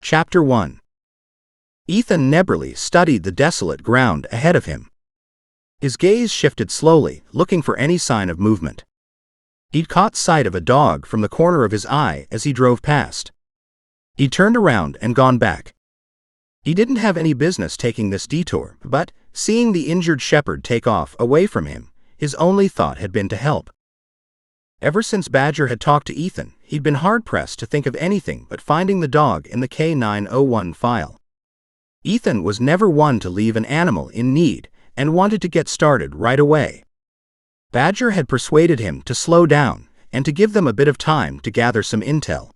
Chapter 1. Ethan Neberly studied the desolate ground ahead of him. His gaze shifted slowly, looking for any sign of movement. He'd caught sight of a dog from the corner of his eye as he drove past. He turned around and gone back. He didn't have any business taking this detour, but, seeing the injured shepherd take off away from him, his only thought had been to help. Ever since Badger had talked to Ethan, he'd been hard-pressed to think of anything but finding the dog in the K901 file. Ethan was never one to leave an animal in need, and wanted to get started right away. Badger had persuaded him to slow down, and to give them a bit of time to gather some intel.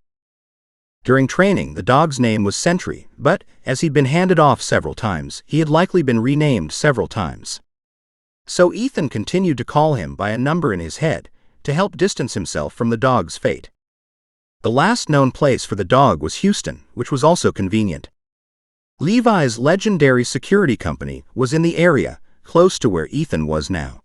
During training, the dog's name was Sentry, but, as he'd been handed off several times, he had likely been renamed several times. So Ethan continued to call him by a number in his head, to help distance himself from the dog's fate. The last known place for the dog was Houston, which was also convenient. Levi's legendary security company was in the area, close to where Ethan was now.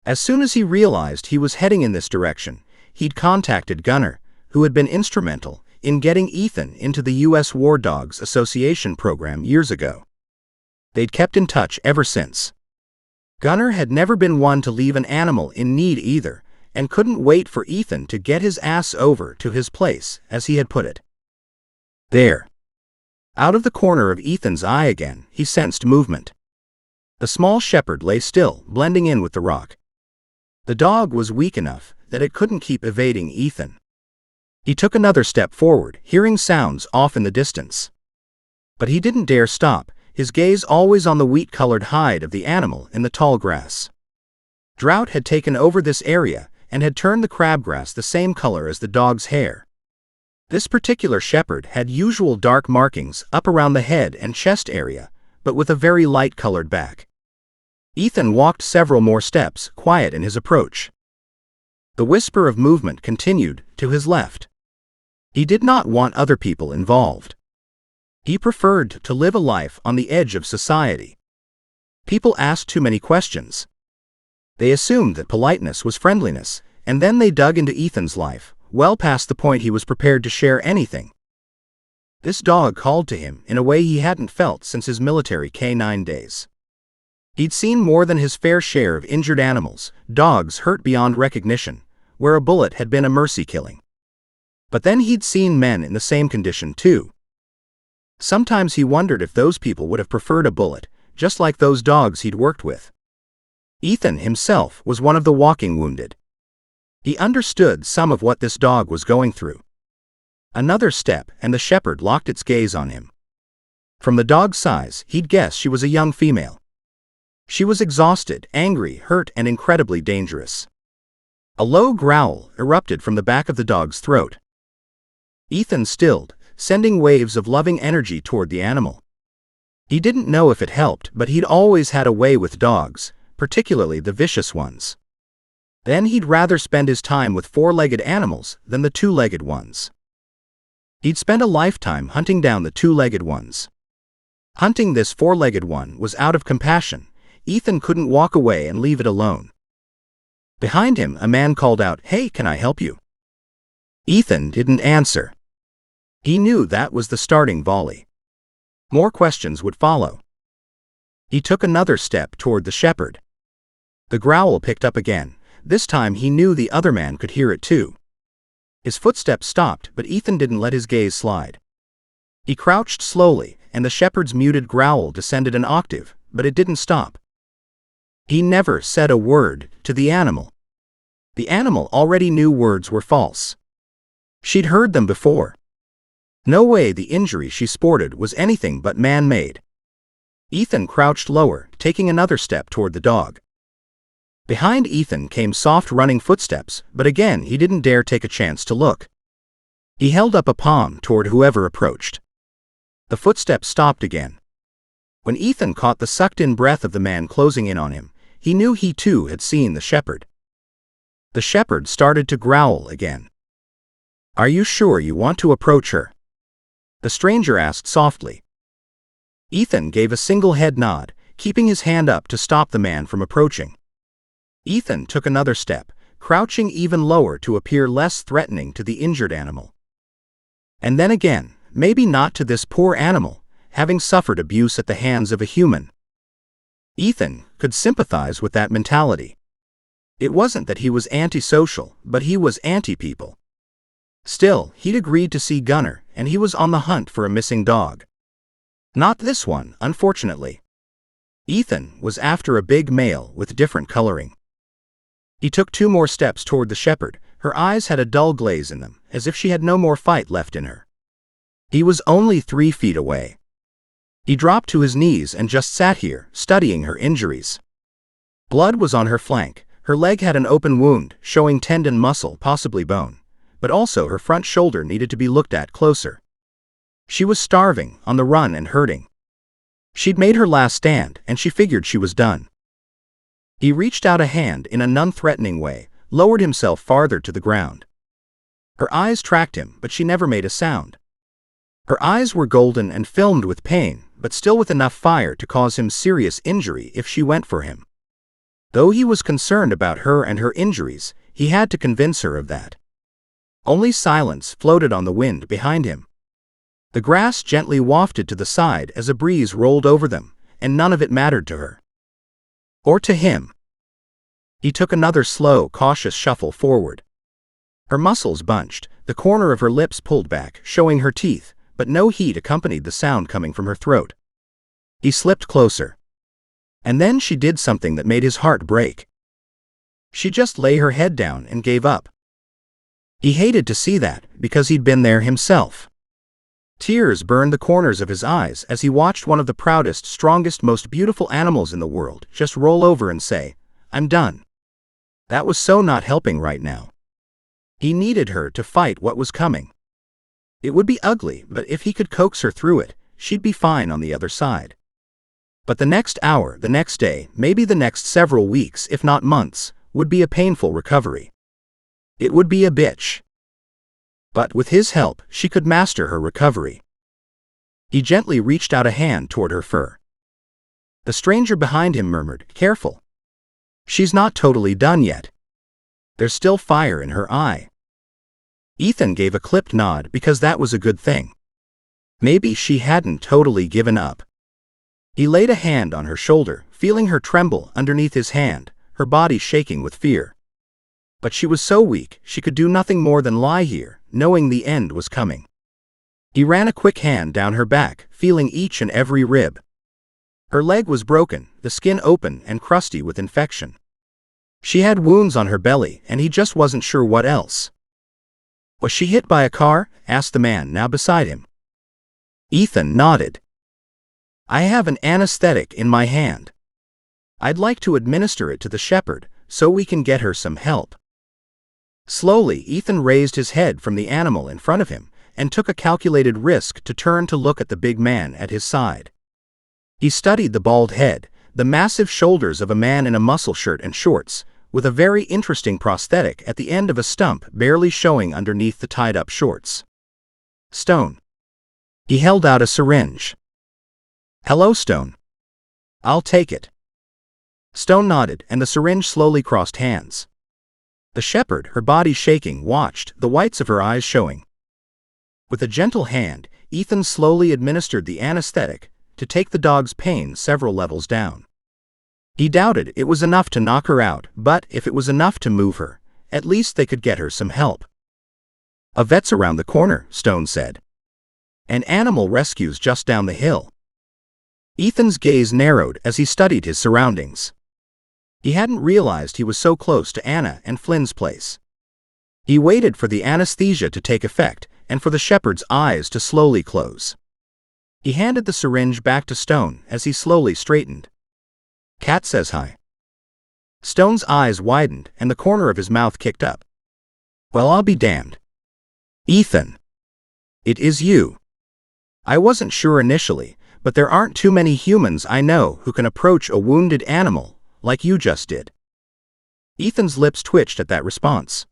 As soon as he realized he was heading in this direction, he'd contacted Gunner, who had been instrumental in getting Ethan into the U.S. War Dogs Association program years ago. They'd kept in touch ever since. Gunner had never been one to leave an animal in need either, and couldn't wait for Ethan to get his ass over to his place, as he had put it. There. Out of the corner of Ethan's eye again, he sensed movement. The small shepherd lay still, blending in with the rock. The dog was weak enough that it couldn't keep evading Ethan. He took another step forward, hearing sounds off in the distance. But he didn't dare stop, his gaze always on the wheat-colored hide of the animal in the tall grass. Drought had taken over this area and had turned the crabgrass the same color as the dog's hair. This particular shepherd had usual dark markings up around the head and chest area, but with a very light-colored back. Ethan walked several more steps, quiet in his approach. The whisper of movement continued to his left. He did not want other people involved. He preferred to live a life on the edge of society. People asked too many questions. They assumed that politeness was friendliness, and then they dug into Ethan's life, well past the point he was prepared to share anything. This dog called to him in a way he hadn't felt since his military K9 days. He'd seen more than his fair share of injured animals, dogs hurt beyond recognition, where a bullet had been a mercy killing. But then he'd seen men in the same condition too. Sometimes he wondered if those people would have preferred a bullet, just like those dogs he'd worked with. Ethan himself was one of the walking wounded. He understood some of what this dog was going through. Another step and the shepherd locked its gaze on him. From the dog's size, he'd guess she was a young female. She was exhausted, angry, hurt, and incredibly dangerous. A low growl erupted from the back of the dog's throat. Ethan stilled, sending waves of loving energy toward the animal. He didn't know if it helped, but he'd always had a way with dogs, particularly the vicious ones. Then he'd rather spend his time with four-legged animals than the two-legged ones. He'd spent a lifetime hunting down the two-legged ones. Hunting this four-legged one was out of compassion. Ethan couldn't walk away and leave it alone. Behind him, a man called out, "Hey, can I help you?" Ethan didn't answer. He knew that was the starting volley. More questions would follow. He took another step toward the shepherd. The growl picked up again. This time he knew the other man could hear it too. His footsteps stopped, but Ethan didn't let his gaze slide. He crouched slowly, and the shepherd's muted growl descended an octave, but it didn't stop. He never said a word to the animal. The animal already knew words were false. She'd heard them before. No way the injury she sported was anything but man-made. Ethan crouched lower, taking another step toward the dog. Behind Ethan came soft running footsteps, but again he didn't dare take a chance to look. He held up a palm toward whoever approached. The footsteps stopped again. When Ethan caught the sucked-in breath of the man closing in on him, he knew he too had seen the shepherd. The shepherd started to growl again. "Are you sure you want to approach her?" the stranger asked softly. Ethan gave a single head nod, keeping his hand up to stop the man from approaching. Ethan took another step, crouching even lower to appear less threatening to the injured animal. And then again, maybe not to this poor animal, having suffered abuse at the hands of a human. Ethan could sympathize with that mentality. It wasn't that he was antisocial, but he was anti-people. Still, he'd agreed to see Gunnar, and he was on the hunt for a missing dog. Not this one, unfortunately. Ethan was after a big male with different coloring. He took 2 more steps toward the shepherd. Her eyes had a dull glaze in them, as if she had no more fight left in her. He was only 3 feet away. He dropped to his knees and just sat here, studying her injuries. Blood was on her flank. Her leg had an open wound, showing tendon, muscle, possibly bone. But also her front shoulder needed to be looked at closer. She was starving, on the run and hurting. She'd made her last stand, and she figured she was done. He reached out a hand in a non-threatening way, lowered himself farther to the ground. Her eyes tracked him, but she never made a sound. Her eyes were golden and filmed with pain, but still with enough fire to cause him serious injury if she went for him. Though he was concerned about her and her injuries, he had to convince her of that. Only silence floated on the wind behind him. The grass gently wafted to the side as a breeze rolled over them, and none of it mattered to her. Or to him. He took another slow, cautious shuffle forward. Her muscles bunched, the corner of her lips pulled back, showing her teeth, but no heat accompanied the sound coming from her throat. He slipped closer. And then she did something that made his heart break. She just lay her head down and gave up. He hated to see that, because he'd been there himself. Tears burned the corners of his eyes as he watched one of the proudest, strongest, most beautiful animals in the world just roll over and say, "I'm done." That was so not helping right now. He needed her to fight what was coming. It would be ugly, but if he could coax her through it, she'd be fine on the other side. But the next hour, the next day, maybe the next several weeks, if not months, would be a painful recovery. It would be a bitch. But with his help, she could master her recovery. He gently reached out a hand toward her fur. The stranger behind him murmured, "Careful. She's not totally done yet. There's still fire in her eye." Ethan gave a clipped nod because that was a good thing. Maybe she hadn't totally given up. He laid a hand on her shoulder, feeling her tremble underneath his hand, her body shaking with fear. But she was so weak, she could do nothing more than lie here, knowing the end was coming. He ran a quick hand down her back, feeling each and every rib. Her leg was broken, the skin open and crusty with infection. She had wounds on her belly, and he just wasn't sure what else. "Was she hit by a car?" asked the man now beside him. Ethan nodded. "I have an anesthetic in my hand. I'd like to administer it to the shepherd, so we can get her some help." Slowly, Ethan raised his head from the animal in front of him, and took a calculated risk to turn to look at the big man at his side. He studied the bald head, the massive shoulders of a man in a muscle shirt and shorts, with a very interesting prosthetic at the end of a stump barely showing underneath the tied-up shorts. "Stone." He held out a syringe. "Hello, Stone. I'll take it." Stone nodded, and the syringe slowly crossed hands. The shepherd, her body shaking, watched, the whites of her eyes showing. With a gentle hand, Ethan slowly administered the anesthetic to take the dog's pain several levels down. He doubted it was enough to knock her out, but if it was enough to move her, at least they could get her some help. "A vet's around the corner," Stone said. "And animal rescue's just down the hill." Ethan's gaze narrowed as he studied his surroundings. He hadn't realized he was so close to Anna and Flynn's place. He waited for the anesthesia to take effect, and for the shepherd's eyes to slowly close. He handed the syringe back to Stone as he slowly straightened. "Cat says hi." Stone's eyes widened, and the corner of his mouth kicked up. "Well, I'll be damned. Ethan. It is you. I wasn't sure initially, but there aren't too many humans I know who can approach a wounded animal like you just did." Ethan's lips twitched at that response.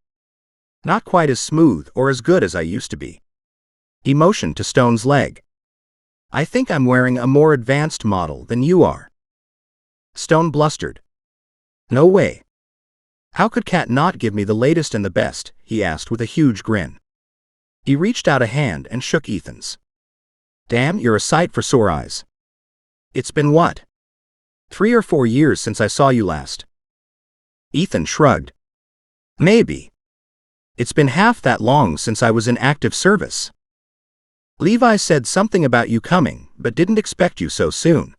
"Not quite as smooth or as good as I used to be." He motioned to Stone's leg. "I think I'm wearing a more advanced model than you are." Stone blustered. "No way. How could Cat not give me the latest and the best?" he asked with a huge grin. He reached out a hand and shook Ethan's. Damn, you're a sight for sore eyes. It's been what? 3 or 4 years since I saw you last. Ethan shrugged. Maybe. It's been half that long since I was in active service. Levi said something about you coming, but didn't expect you so soon.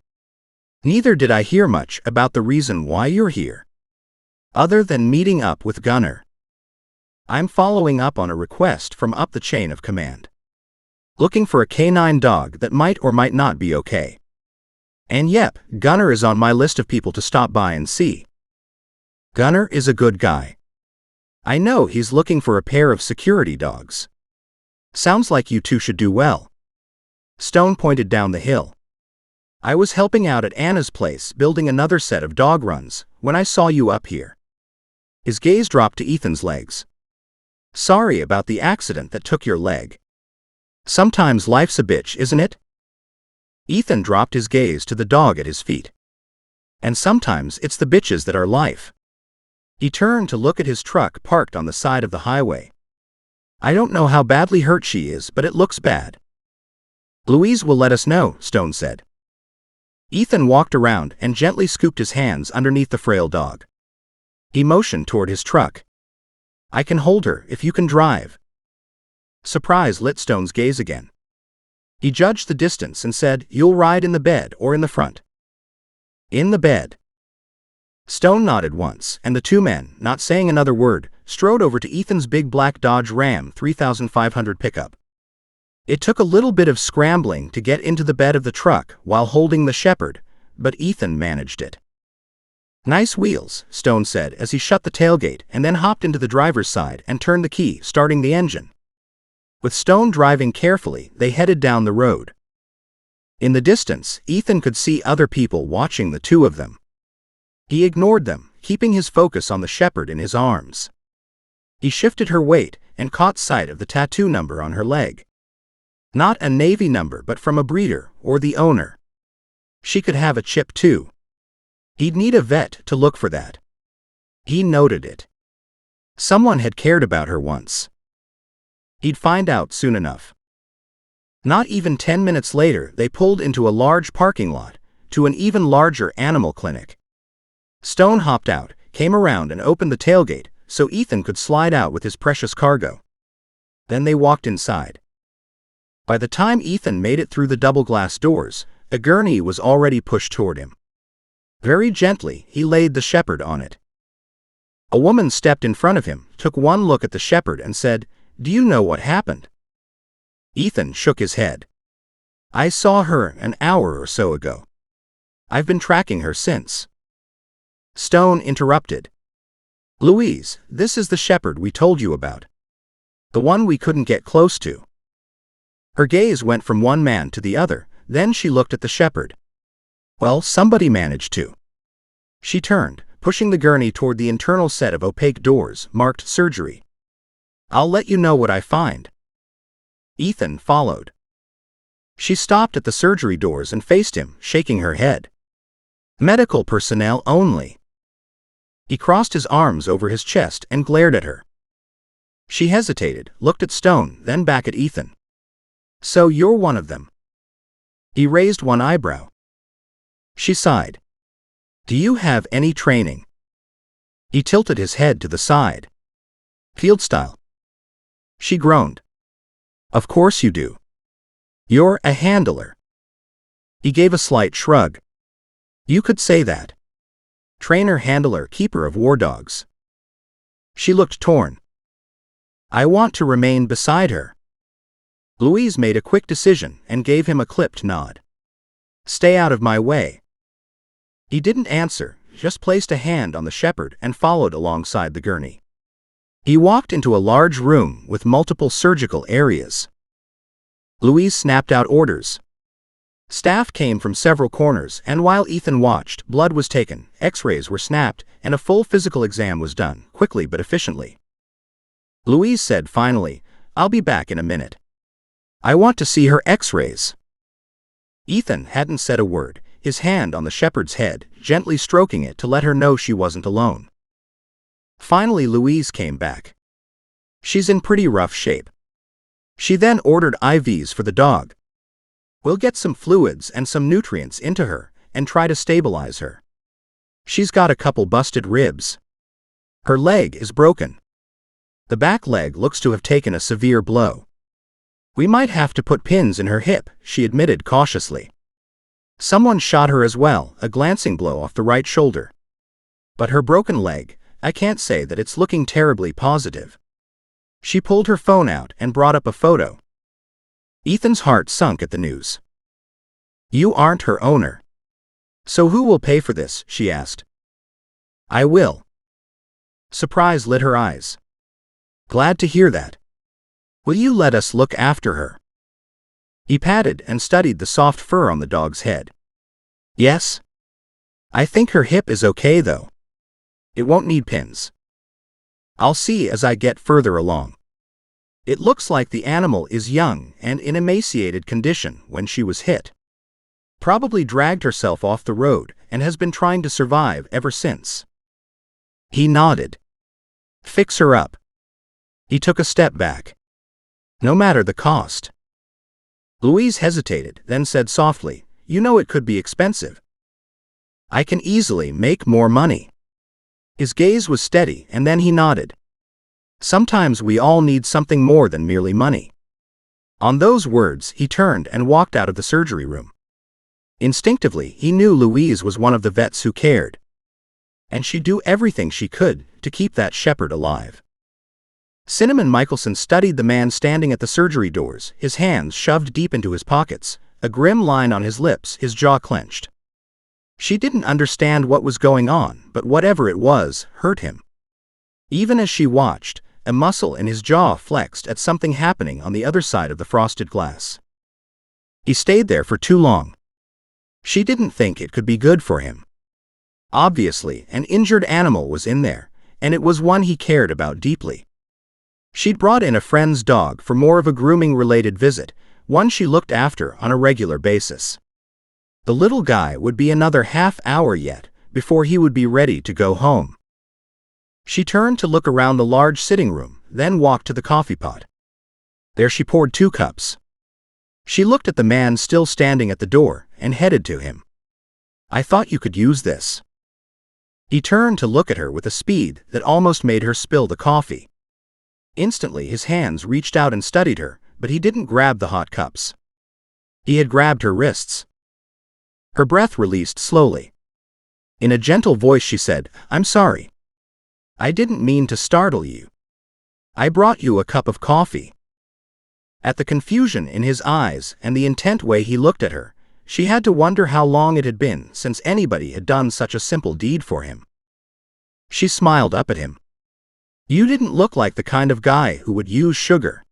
Neither did I hear much about the reason why you're here, other than meeting up with Gunnar. I'm following up on a request from up the chain of command, looking for a canine dog that might or might not be okay. And yep, Gunnar is on my list of people to stop by and see. Gunnar is a good guy. I know he's looking for a pair of security dogs. Sounds like you two should do well. Stone pointed down the hill. I was helping out at Anna's place building another set of dog runs when I saw you up here. His gaze dropped to Ethan's legs. Sorry about the accident that took your leg. Sometimes life's a bitch, isn't it? Ethan dropped his gaze to the dog at his feet. And sometimes it's the bitches that are life. He turned to look at his truck parked on the side of the highway. I don't know how badly hurt she is, but it looks bad. Louise will let us know, Stone said. Ethan walked around and gently scooped his hands underneath the frail dog. He motioned toward his truck. I can hold her if you can drive. Surprise lit Stone's gaze again. He judged the distance and said, You'll ride in the bed or in the front? In the bed. Stone nodded once, and the two men, not saying another word, strode over to Ethan's big black Dodge Ram 3500 pickup. It took a little bit of scrambling to get into the bed of the truck while holding the shepherd, but Ethan managed it. Nice wheels, Stone said as he shut the tailgate and then hopped into the driver's side and turned the key, starting the engine. With Stone driving carefully, they headed down the road. In the distance, Ethan could see other people watching the two of them. He ignored them, keeping his focus on the shepherd in his arms. He shifted her weight and caught sight of the tattoo number on her leg. Not a Navy number, but from a breeder or the owner. She could have a chip too. He'd need a vet to look for that. He noted it. Someone had cared about her once. He'd find out soon enough. Not even 10 minutes later, they pulled into a large parking lot, to an even larger animal clinic. Stone hopped out, came around and opened the tailgate so Ethan could slide out with his precious cargo. Then they walked inside. By the time Ethan made it through the double glass doors, a gurney was already pushed toward him. Very gently, he laid the shepherd on it. A woman stepped in front of him, took one look at the shepherd and said, Do you know what happened? Ethan shook his head. I saw her an hour or so ago. I've been tracking her since. Stone interrupted. Louise, this is the shepherd we told you about. The one we couldn't get close to. Her gaze went from one man to the other, then she looked at the shepherd. Well, somebody managed to. She turned, pushing the gurney toward the internal set of opaque doors, marked surgery. I'll let you know what I find. Ethan followed. She stopped at the surgery doors and faced him, shaking her head. Medical personnel only. He crossed his arms over his chest and glared at her. She hesitated, looked at Stone, then back at Ethan. So you're one of them. He raised one eyebrow. She sighed. Do you have any training? He tilted his head to the side. Field style. She groaned. Of course you do. You're a handler. He gave a slight shrug. You could say that. Trainer, handler, keeper of war dogs. She looked torn. I want to remain beside her. Louise made a quick decision and gave him a clipped nod. Stay out of my way. He didn't answer, just placed a hand on the shepherd and followed alongside the gurney. He walked into a large room with multiple surgical areas. Louise snapped out orders. Staff came from several corners, and while Ethan watched, blood was taken, x-rays were snapped, and a full physical exam was done, quickly but efficiently. Louise said finally, I'll be back in a minute. I want to see her x-rays. Ethan hadn't said a word, his hand on the shepherd's head, gently stroking it to let her know she wasn't alone. Finally Louise came back. She's in pretty rough shape. She then ordered IVs for the dog. We'll get some fluids and some nutrients into her and try to stabilize her. She's got a couple busted ribs. Her leg is broken. The back leg looks to have taken a severe blow. We might have to put pins in her hip, she admitted cautiously. Someone shot her as well, a glancing blow off the right shoulder. But her broken leg, I can't say that it's looking terribly positive. She pulled her phone out and brought up a photo. Ethan's heart sunk at the news. You aren't her owner. So who will pay for this? She asked. I will. Surprise lit her eyes. Glad to hear that. Will you let us look after her? He patted and studied the soft fur on the dog's head. Yes. I think her hip is okay though. It won't need pins. I'll see as I get further along. It looks like the animal is young and in emaciated condition when she was hit. Probably dragged herself off the road and has been trying to survive ever since. He nodded. Fix her up. He took a step back. No matter the cost. Louise hesitated, then said softly, You know it could be expensive. I can easily make more money. His gaze was steady and then he nodded. Sometimes we all need something more than merely money. On those words, he turned and walked out of the surgery room. Instinctively, he knew Louise was one of the vets who cared. And she'd do everything she could to keep that shepherd alive. Cinnamon Michelson studied the man standing at the surgery doors, his hands shoved deep into his pockets, a grim line on his lips, his jaw clenched. She didn't understand what was going on, but whatever it was, hurt him. Even as she watched, a muscle in his jaw flexed at something happening on the other side of the frosted glass. He stayed there for too long. She didn't think it could be good for him. Obviously, an injured animal was in there, and it was one he cared about deeply. She'd brought in a friend's dog for more of a grooming-related visit, one she looked after on a regular basis. The little guy would be another half hour yet before he would be ready to go home. She turned to look around the large sitting room, then walked to the coffee pot. There she poured 2 cups. She looked at the man still standing at the door and headed to him. I thought you could use this. He turned to look at her with a speed that almost made her spill the coffee. Instantly his hands reached out and studied her, but he didn't grab the hot cups. He had grabbed her wrists. Her breath released slowly. In a gentle voice she said, I'm sorry. I didn't mean to startle you. I brought you a cup of coffee. At the confusion in his eyes and the intent way he looked at her, she had to wonder how long it had been since anybody had done such a simple deed for him. She smiled up at him. You didn't look like the kind of guy who would use sugar.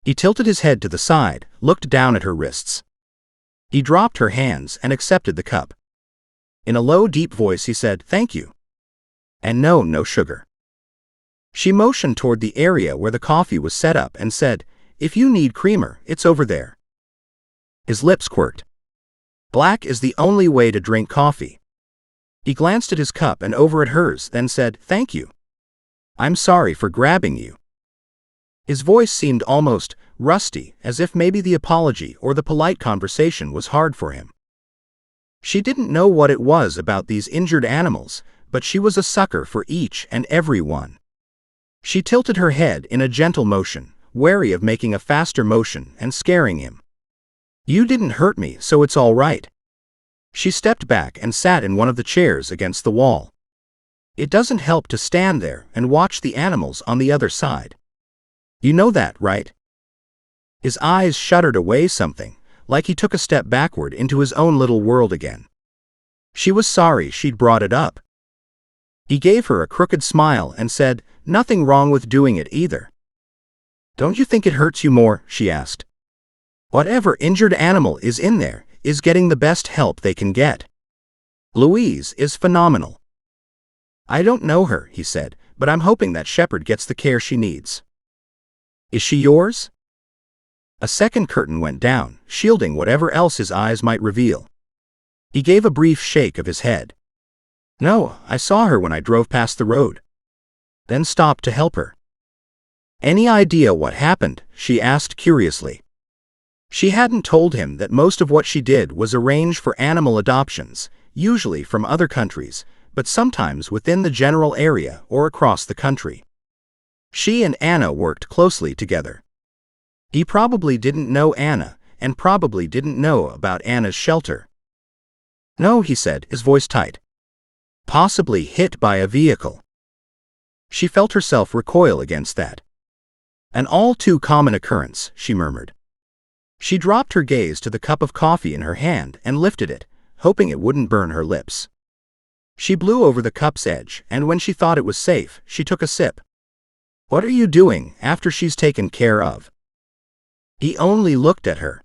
He tilted his head to the side, looked down at her wrists. He dropped her hands and accepted the cup. In a low, deep voice he said, Thank you. And no sugar. She motioned toward the area where the coffee was set up and said, If you need creamer, it's over there. His lips quirked. Black is the only way to drink coffee. He glanced at his cup and over at hers, then said, Thank you. I'm sorry for grabbing you. His voice seemed almost rusty, as if maybe the apology or the polite conversation was hard for him. She didn't know what it was about these injured animals, but she was a sucker for each and every one. She tilted her head in a gentle motion, wary of making a faster motion and scaring him. You didn't hurt me, so it's all right. She stepped back and sat in one of the chairs against the wall. It doesn't help to stand there and watch the animals on the other side. You know that, right? His eyes shuddered away something, like he took a step backward into his own little world again. She was sorry she'd brought it up. He gave her a crooked smile and said, Nothing wrong with doing it either. Don't you think it hurts you more? She asked. Whatever injured animal is in there is getting the best help they can get. Louise is phenomenal. I don't know her, he said, but I'm hoping that shepherd gets the care she needs. Is she yours? A second curtain went down, shielding whatever else his eyes might reveal. He gave a brief shake of his head. No, I saw her when I drove past the road. Then stopped to help her. Any idea what happened? She asked curiously. She hadn't told him that most of what she did was arrange for animal adoptions, usually from other countries, but sometimes within the general area or across the country. She and Anna worked closely together. He probably didn't know Anna, and probably didn't know about Anna's shelter. "No," he said, his voice tight. "Possibly hit by a vehicle." She felt herself recoil against that. "An all too common occurrence," she murmured. She dropped her gaze to the cup of coffee in her hand and lifted it, hoping it wouldn't burn her lips. She blew over the cup's edge, and when she thought it was safe, she took a sip. "What are you doing after she's taken care of?" He only looked at her.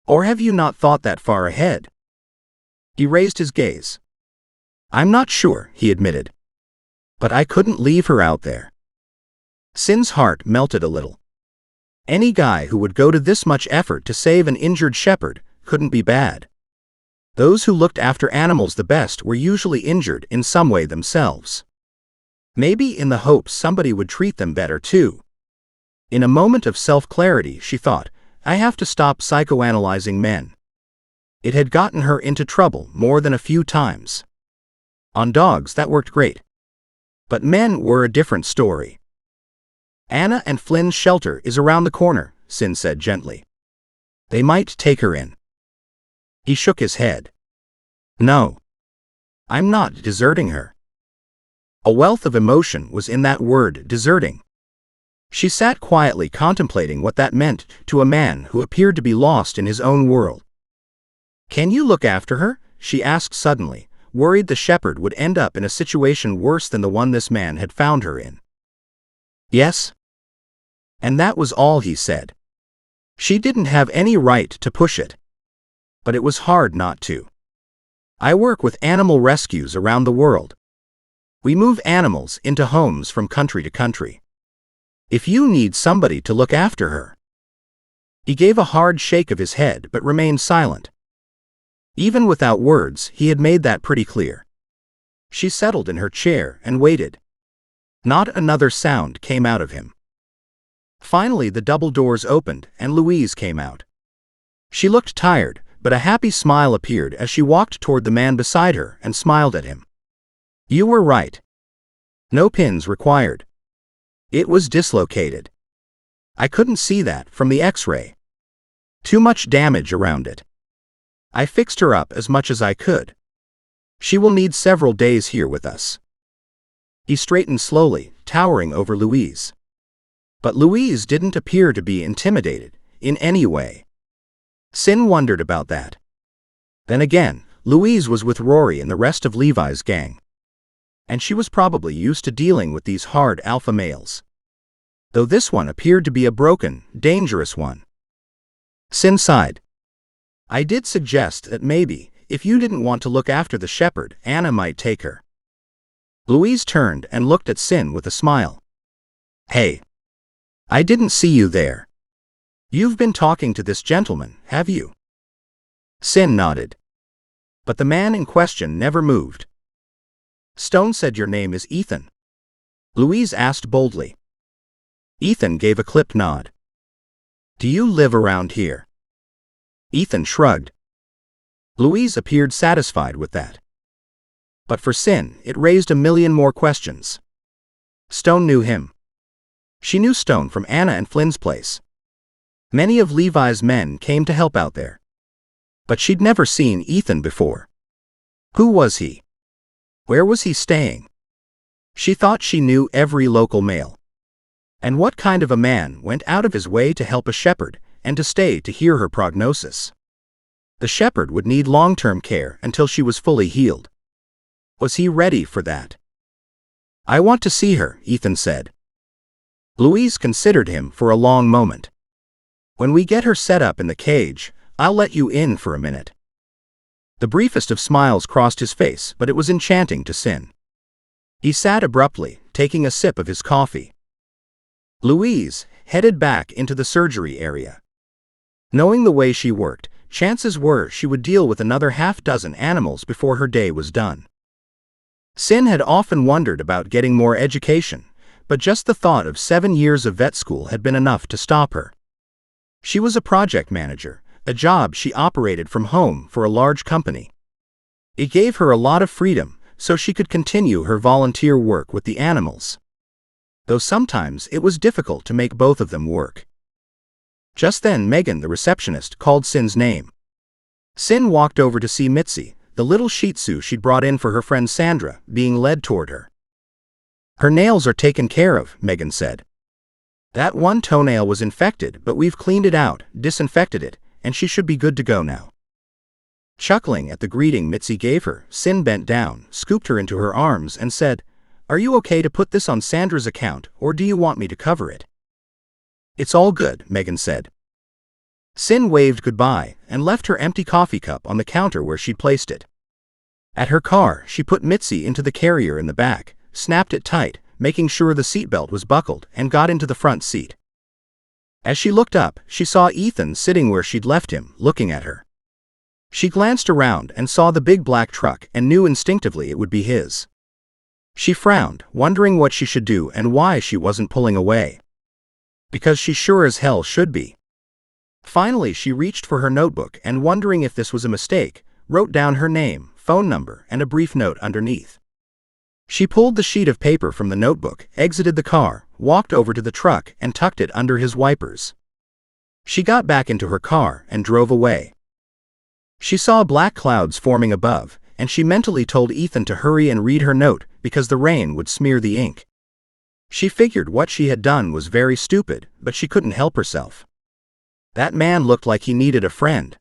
"Or have you not thought that far ahead?" He raised his gaze. "I'm not sure," he admitted. "But I couldn't leave her out there." Sin's heart melted a little. Any guy who would go to this much effort to save an injured shepherd couldn't be bad. Those who looked after animals the best were usually injured in some way themselves. Maybe in the hopes somebody would treat them better too. In a moment of self-clarity, she thought, "I have to stop psychoanalyzing men." It had gotten her into trouble more than a few times. On dogs, that worked great. But men were a different story. "Anna and Flynn's shelter is around the corner," Sin said gently. "They might take her in." He shook his head. "No. I'm not deserting her." A wealth of emotion was in that word, deserting. She sat quietly contemplating what that meant to a man who appeared to be lost in his own world. "Can you look after her?" she asked suddenly, worried the shepherd would end up in a situation worse than the one this man had found her in. "Yes." And that was all he said. She didn't have any right to push it. But it was hard not to. "I work with animal rescues around the world. We move animals into homes from country to country. If you need somebody to look after her." He gave a hard shake of his head but remained silent. Even without words, he had made that pretty clear. She settled in her chair and waited. Not another sound came out of him. Finally, the double doors opened and Louise came out. She looked tired, but a happy smile appeared as she walked toward the man beside her and smiled at him. "You were right. No pins required. It was dislocated. I couldn't see that from the X-ray. Too much damage around it. I fixed her up as much as I could. She will need several days here with us." He straightened slowly, towering over Louise. But Louise didn't appear to be intimidated in any way. Sin wondered about that. Then again, Louise was with Rory and the rest of Levi's gang. And she was probably used to dealing with these hard alpha males. Though this one appeared to be a broken, dangerous one. Sin sighed. "I did suggest that maybe, if you didn't want to look after the shepherd, Anna might take her." Louise turned and looked at Sin with a smile. "Hey. I didn't see you there. You've been talking to this gentleman, have you?" Sin nodded. But the man in question never moved. "Stone said your name is Ethan?" Louise asked boldly. Ethan gave a clipped nod. "Do you live around here?" Ethan shrugged. Louise appeared satisfied with that. But for Sin, it raised a million more questions. Stone knew him. She knew Stone from Anna and Flynn's place. Many of Levi's men came to help out there. But she'd never seen Ethan before. Who was he? Where was he staying? She thought she knew every local male. And what kind of a man went out of his way to help a shepherd and to stay to hear her prognosis? The shepherd would need long-term care until she was fully healed. Was he ready for that? "I want to see her," Ethan said. Louise considered him for a long moment. "When we get her set up in the cage, I'll let you in for a minute." The briefest of smiles crossed his face, but it was enchanting to Sin. He sat abruptly, taking a sip of his coffee. Louise headed back into the surgery area. Knowing the way she worked, chances were she would deal with another half-dozen animals before her day was done. Sin had often wondered about getting more education, but just the thought of 7 years of vet school had been enough to stop her. She was a project manager, a job she operated from home for a large company. It gave her a lot of freedom, so she could continue her volunteer work with the animals. Though sometimes it was difficult to make both of them work. Just then Megan, the receptionist, called Sin's name. Sin walked over to see Mitzi, the little Shih Tzu she'd brought in for her friend Sandra, being led toward her. "Her nails are taken care of," Megan said. "That one toenail was infected, but we've cleaned it out, disinfected it, and she should be good to go now." Chuckling at the greeting Mitzi gave her, Sin bent down, scooped her into her arms, and said, "Are you okay to put this on Sandra's account, or do you want me to cover it?" "It's all good," Megan said. Sin waved goodbye and left her empty coffee cup on the counter where she'd placed it. At her car, she put Mitzi into the carrier in the back, snapped it tight, making sure the seatbelt was buckled, and got into the front seat. As she looked up, she saw Ethan sitting where she'd left him, looking at her. She glanced around and saw the big black truck and knew instinctively it would be his. She frowned, wondering what she should do and why she wasn't pulling away. Because she sure as hell should be. Finally, she reached for her notebook and, wondering if this was a mistake, wrote down her name, phone number, and a brief note underneath. She pulled the sheet of paper from the notebook, exited the car, walked over to the truck, and tucked it under his wipers. She got back into her car and drove away. She saw black clouds forming above, and she mentally told Ethan to hurry and read her note because the rain would smear the ink. She figured what she had done was very stupid, but she couldn't help herself. That man looked like he needed a friend.